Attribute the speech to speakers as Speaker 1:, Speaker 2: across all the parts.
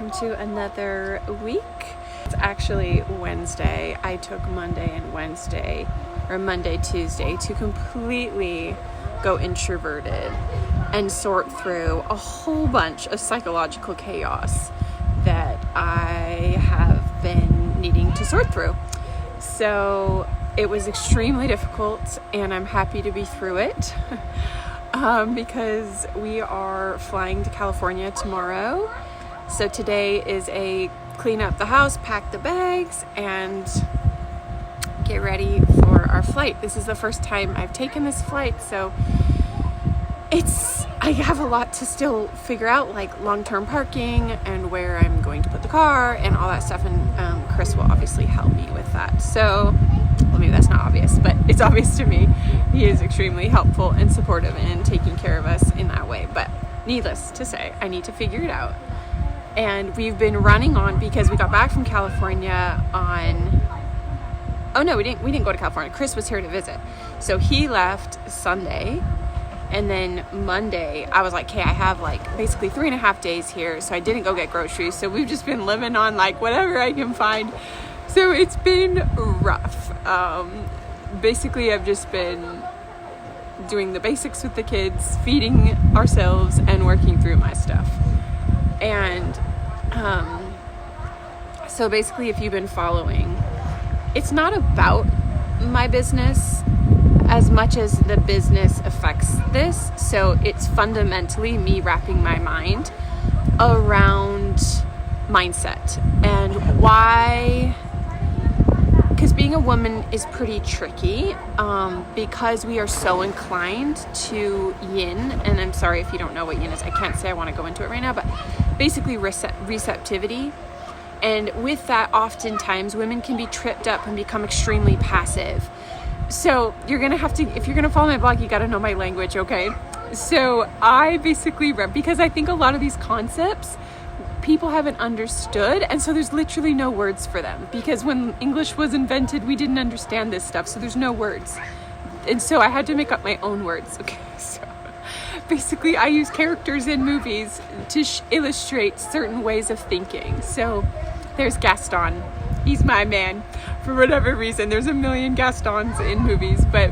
Speaker 1: welcome to another week. It's actually Wednesday. I took Monday and Wednesday, or Monday, Tuesday, to completely go introverted and sort through a whole bunch of psychological chaos that I have been needing to sort through. So it was extremely difficult, and I'm happy to be through it. Because we are flying to California tomorrow. So today is a clean up the house, pack the bags, and get ready for our flight. This is the first time I've taken this flight, so I have a lot to still figure out, like long-term parking and where I'm going to put the car and all that stuff, and Chris will obviously help me with that. So, well, maybe that's not obvious, but it's obvious to me. He is extremely helpful and supportive in taking care of us in that way. But needless to say, I need to figure it out. And we've been running on because we got back from California on... Oh no, we didn't go to California. Chris was here to visit. So he left Sunday. And then Monday, I was like, okay, I have like basically 3.5 days here. So I didn't go get groceries. So we've just been living on like whatever I can find. So it's been rough. Basically, I've just been doing the basics with the kids, feeding ourselves, and working through my stuff. And so basically, if you've been following, it's not about my business as much as the business affects this. So it's fundamentally me wrapping my mind around mindset and why. Because being a woman is pretty tricky because we are so inclined to yin, and I'm sorry if you don't know what yin is. I can't say I want to go into it right now, but basically receptivity. And with that, oftentimes women can be tripped up and become extremely passive. So you're going to have to, if you're going to follow my blog, you got to know my language, okay? So I basically, because I think a lot of these concepts people haven't understood, and so there's literally no words for them, because when English was invented, we didn't understand this stuff, so there's no words, and so I had to make up my own words. Okay, so basically I use characters in movies to illustrate certain ways of thinking. So there's Gaston. He's my man for whatever reason. There's a million Gastons in movies, but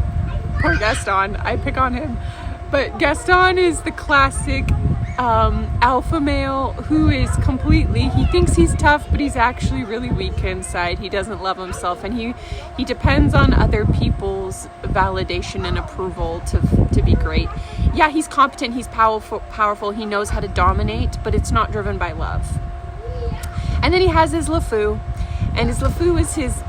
Speaker 1: poor Gaston, I pick on him. But Gaston is the classic alpha male who is he thinks he's tough, but he's actually really weak inside. He doesn't love himself, and he depends on other people's validation and approval to be great. Yeah, he's competent, he's powerful, he knows how to dominate, but it's not driven by love. And then he has his LeFou, and his LeFou is his,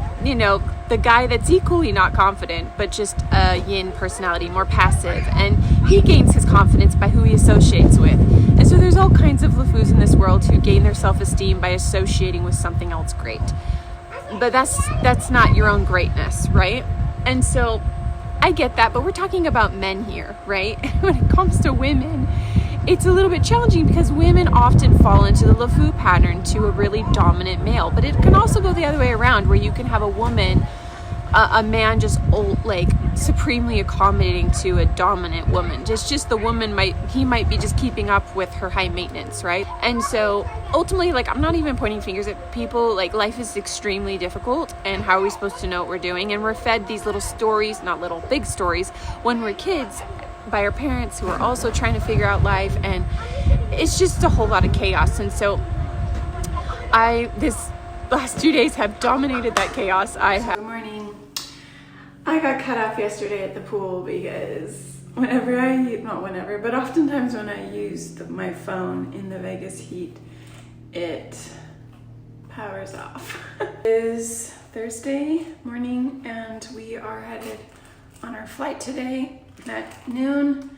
Speaker 1: the guy that's equally not confident, but just a yin personality, more passive. And he gains his confidence by who he associates with. And so there's all kinds of LeFous in this world who gain their self-esteem by associating with something else great. But that's not your own greatness, right? And so I get that, but we're talking about men here, right? When it comes to women, it's a little bit challenging because women often fall into the LeFou pattern to a really dominant male. But it can also go the other way around, where you can have a man just supremely accommodating to a dominant woman. Just the woman might be just keeping up with her high maintenance, right? And so ultimately, I'm not even pointing fingers at people. Life is extremely difficult, and how are we supposed to know what we're doing? And we're fed these little stories, not little, big stories, when we're kids, by our parents who are also trying to figure out life, and it's just a whole lot of chaos. And so this last 2 days have dominated that chaos. Good morning. I got cut off yesterday at the pool because oftentimes when I use my phone in the Vegas heat, it powers off. It is Thursday morning, and we are headed on our flight today at noon.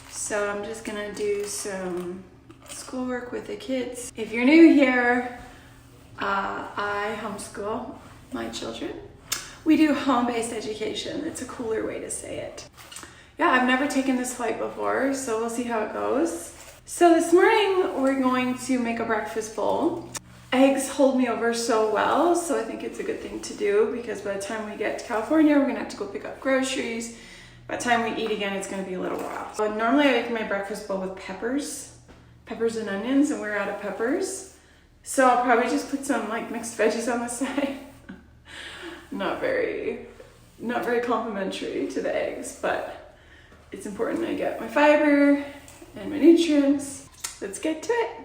Speaker 1: So I'm just gonna do some schoolwork with the kids. If you're new here, I homeschool my children. We do home-based education. It's a cooler way to say it. Yeah, I've never taken this flight before, so we'll see how it goes. So this morning we're going to make a breakfast bowl. Eggs hold me over so well, so I think it's a good thing to do, because by the time we get to California, we're gonna have to go pick up groceries. By the time we eat again, it's gonna be a little while. So normally I make my breakfast bowl with peppers and onions, and we're out of peppers. So I'll probably just put some like mixed veggies on the side. Not very complimentary to the eggs, but it's important I get my fiber and my nutrients. Let's get to it.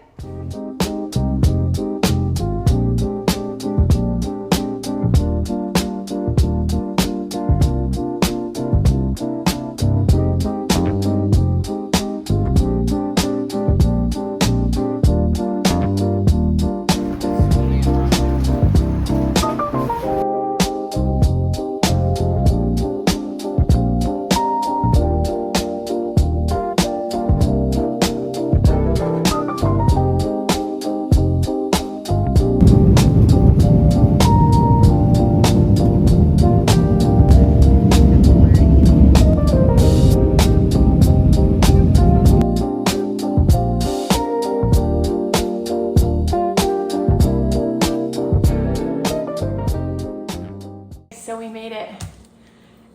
Speaker 1: So we made it,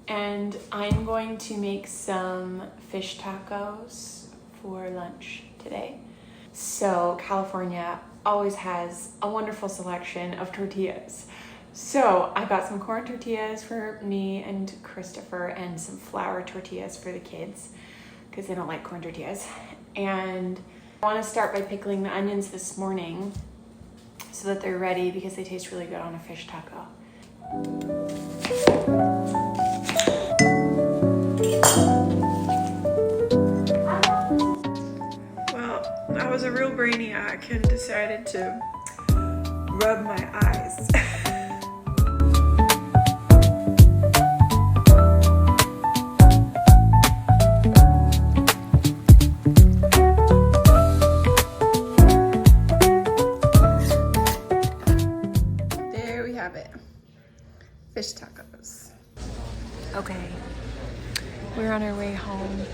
Speaker 1: and I'm going to make some fish tacos for lunch today. So California always has a wonderful selection of tortillas. So I got some corn tortillas for me and Christopher and some flour tortillas for the kids because they don't like corn tortillas. And I want to start by pickling the onions this morning so that they're ready because they taste really good on a fish taco. Well, I was a real brainiac and decided to rub my eyes. There we have it. Fish tacos. Okay, we're on our way home.